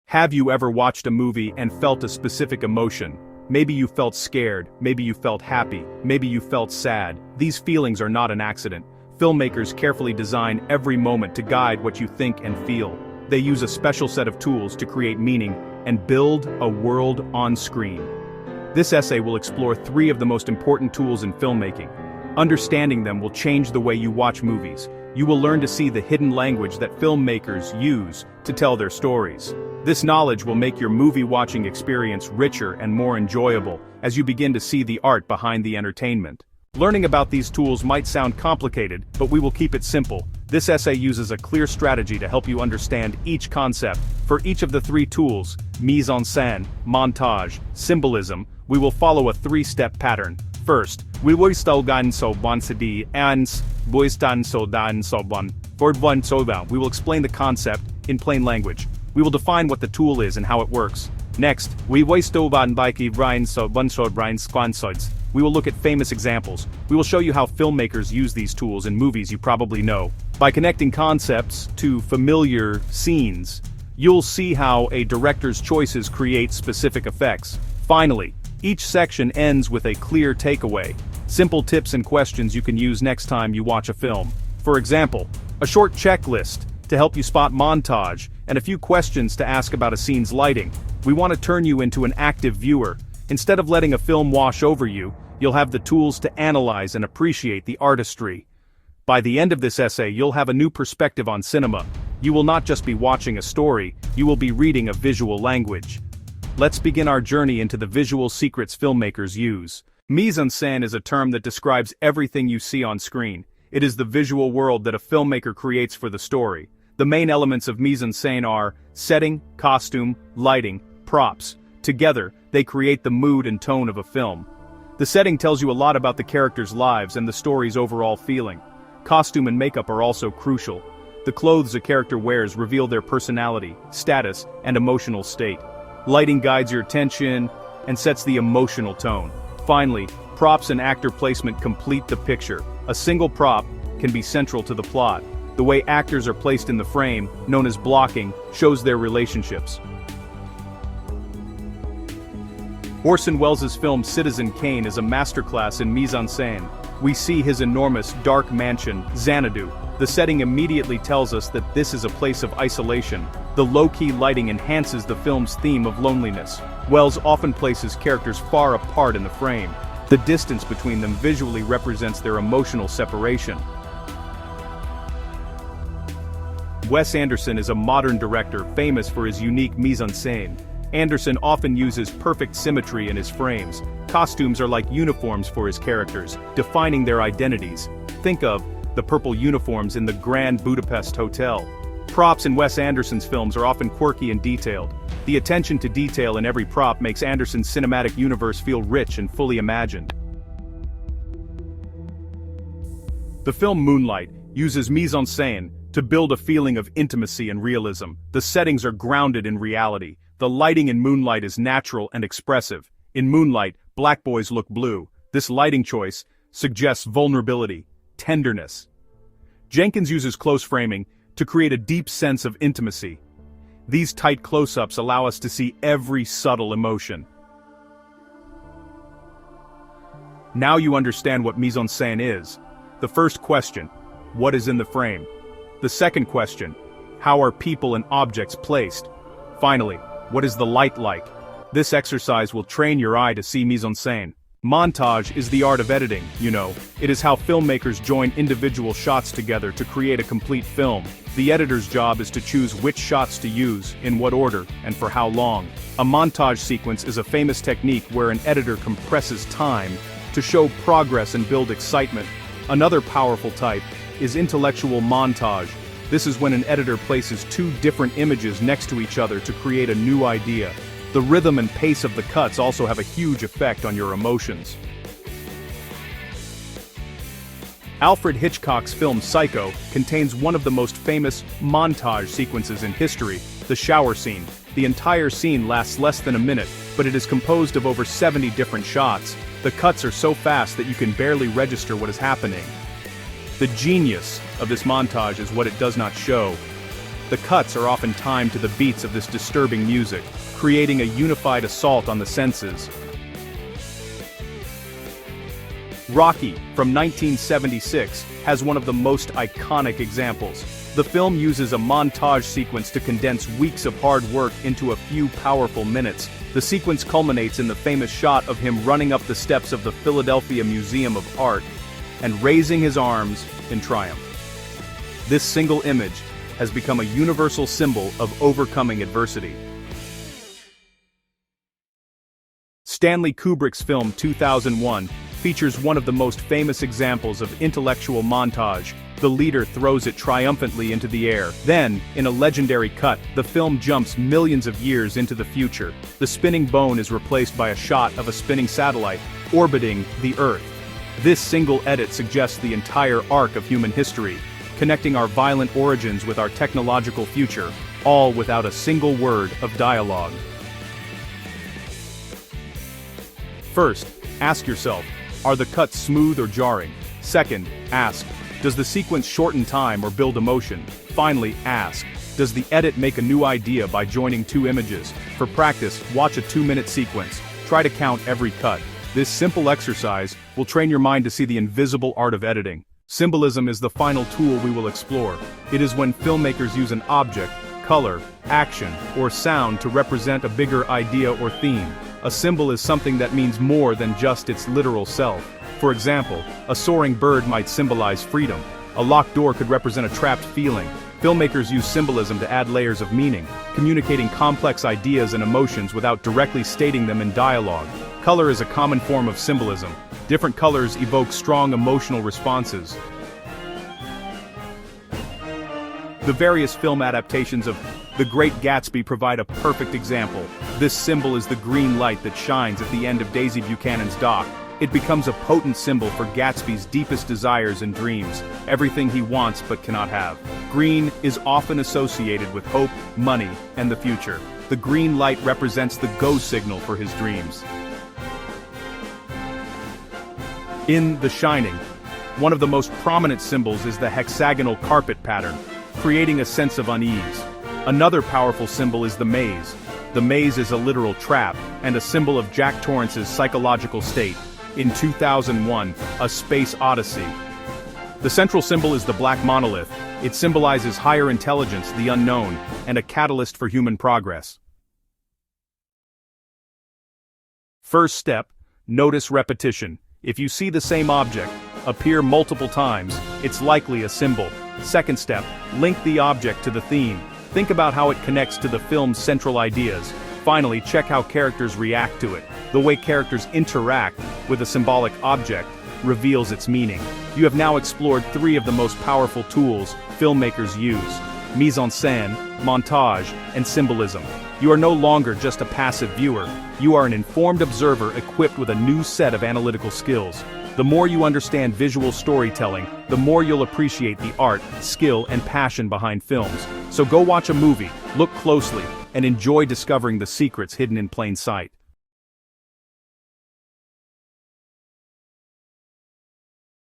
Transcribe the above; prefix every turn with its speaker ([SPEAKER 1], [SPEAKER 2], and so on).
[SPEAKER 1] Have you ever watched a movie and felt a specific emotion? Maybe you felt scared, maybe you felt happy, maybe you felt sad. These feelings are not an accident. Filmmakers carefully design every moment to guide what you think and feel. They use a special set of tools to create meaning and build a world on screen. This essay will explore 3 of the most important tools in filmmaking. Understanding them will change the way you watch movies. You will learn to see the hidden language that filmmakers use to tell their stories. This knowledge will make your movie-watching experience richer and more enjoyable as you begin to see the art behind the entertainment. Learning about these tools might sound complicated, but we will keep it simple. This essay uses a clear strategy to help you understand each concept. For each of the 3 tools, mise-en-scène, montage, symbolism, we will follow a 3-step pattern. First, we will explain the concept in plain language. We will define what the tool is and how it works. Next, we will look at famous examples. We will show you how filmmakers use these tools in movies you probably know. By connecting concepts to familiar scenes, you'll see how a director's choices create specific effects. Finally, each section ends with a clear takeaway. Simple tips and questions you can use next time you watch a film. For example, a short checklist to help you spot montage, and a few questions to ask about a scene's lighting. We want to turn you into an active viewer. Instead of letting a film wash over you, you'll have the tools to analyze and appreciate the artistry. By the end of this essay, you'll have a new perspective on cinema. You will not just be watching a story, you will be reading a visual language. Let's begin our journey into the visual secrets filmmakers use. Mise-en-scène is a term that describes everything you see on screen. It is the visual world that a filmmaker creates for the story. The main elements of mise-en-scène are setting, costume, lighting, props. Together, they create the mood and tone of a film. The setting tells you a lot about the characters' lives and the story's overall feeling. Costume and makeup are also crucial. The clothes a character wears reveal their personality, status, and emotional state. Lighting guides your attention and sets the emotional tone. Finally, props and actor placement complete the picture. A single prop can be central to the plot. The way actors are placed in the frame, known as blocking, shows their relationships. Orson Welles' film Citizen Kane is a masterclass in mise-en-scène. We see his enormous, dark mansion, Xanadu. The setting immediately tells us that this is a place of isolation. The low-key lighting enhances the film's theme of loneliness. Welles often places characters far apart in the frame. The distance between them visually represents their emotional separation. Wes Anderson is a modern director famous for his unique mise-en-scène. Anderson often uses perfect symmetry in his frames. Costumes are like uniforms for his characters, defining their identities. Think of the purple uniforms in the Grand Budapest Hotel. Props in Wes Anderson's films are often quirky and detailed. The attention to detail in every prop makes Anderson's cinematic universe feel rich and fully imagined. The film Moonlight uses mise-en-scène to build a feeling of intimacy and realism. The settings are grounded in reality. The lighting in Moonlight is natural and expressive. In Moonlight, black boys look blue. This lighting choice suggests vulnerability, tenderness. Jenkins uses close framing to create a deep sense of intimacy. These tight close-ups allow us to see every subtle emotion. Now you understand what mise-en-scène is. The first question, what is in the frame? The second question, how are people and objects placed? Finally, what is the light like? This exercise will train your eye to see mise-en-scène. Montage is the art of editing, you know. It is how filmmakers join individual shots together to create a complete film. The editor's job is to choose which shots to use, in what order, and for how long. A montage sequence is a famous technique where an editor compresses time to show progress and build excitement. Another powerful type is intellectual montage. This is when an editor places 2 different images next to each other to create a new idea. The rhythm and pace of the cuts also have a huge effect on your emotions. Alfred Hitchcock's film Psycho contains one of the most famous montage sequences in history, the shower scene. The entire scene lasts less than a minute, but it is composed of over 70 different shots. The cuts are so fast that you can barely register what is happening. The genius of this montage is what it does not show. The cuts are often timed to the beats of this disturbing music, creating a unified assault on the senses. Rocky, from 1976, has one of the most iconic examples. The film uses a montage sequence to condense weeks of hard work into a few powerful minutes. The sequence culminates in the famous shot of him running up the steps of the Philadelphia Museum of Art and raising his arms in triumph. This single image has become a universal symbol of overcoming adversity. Stanley Kubrick's film 2001 features one of the most famous examples of intellectual montage. The leader throws it triumphantly into the air. Then, in a legendary cut, the film jumps millions of years into the future. The spinning bone is replaced by a shot of a spinning satellite orbiting the Earth. This single edit suggests the entire arc of human history, connecting our violent origins with our technological future, all without a single word of dialogue. First, ask yourself, are the cuts smooth or jarring? Second, ask, does the sequence shorten time or build emotion? Finally, ask, does the edit make a new idea by joining two images? For practice, watch a 2-minute sequence. Try to count every cut. This simple exercise will train your mind to see the invisible art of editing. Symbolism is the final tool we will explore. It is when filmmakers use an object, color, action, or sound to represent a bigger idea or theme. A symbol is something that means more than just its literal self. For example, a soaring bird might symbolize freedom. A locked door could represent a trapped feeling. Filmmakers use symbolism to add layers of meaning, communicating complex ideas and emotions without directly stating them in dialogue. Color is a common form of symbolism. Different colors evoke strong emotional responses. The various film adaptations of The Great Gatsby provide a perfect example. This symbol is the green light that shines at the end of Daisy Buchanan's dock. It becomes a potent symbol for Gatsby's deepest desires and dreams, everything he wants but cannot have. Green is often associated with hope, money, and the future. The green light represents the go signal for his dreams. In The Shining, one of the most prominent symbols is the hexagonal carpet pattern, creating a sense of unease. Another powerful symbol is the maze. The maze is a literal trap, and a symbol of Jack Torrance's psychological state. In 2001, A Space Odyssey. The central symbol is the black monolith. It symbolizes higher intelligence, the unknown, and a catalyst for human progress. First step, notice repetition. If you see the same object appear multiple times, it's likely a symbol. Second step, link the object to the theme. Think about how it connects to the film's central ideas. Finally, check how characters react to it. The way characters interact with a symbolic object reveals its meaning. You have now explored 3 of the most powerful tools filmmakers use: mise-en-scène, montage, and symbolism. You are no longer just a passive viewer. You are an informed observer equipped with a new set of analytical skills. The more you understand visual storytelling, the more you'll appreciate the art, skill, and passion behind films. So go watch a movie, look closely, and enjoy discovering the secrets hidden in plain sight.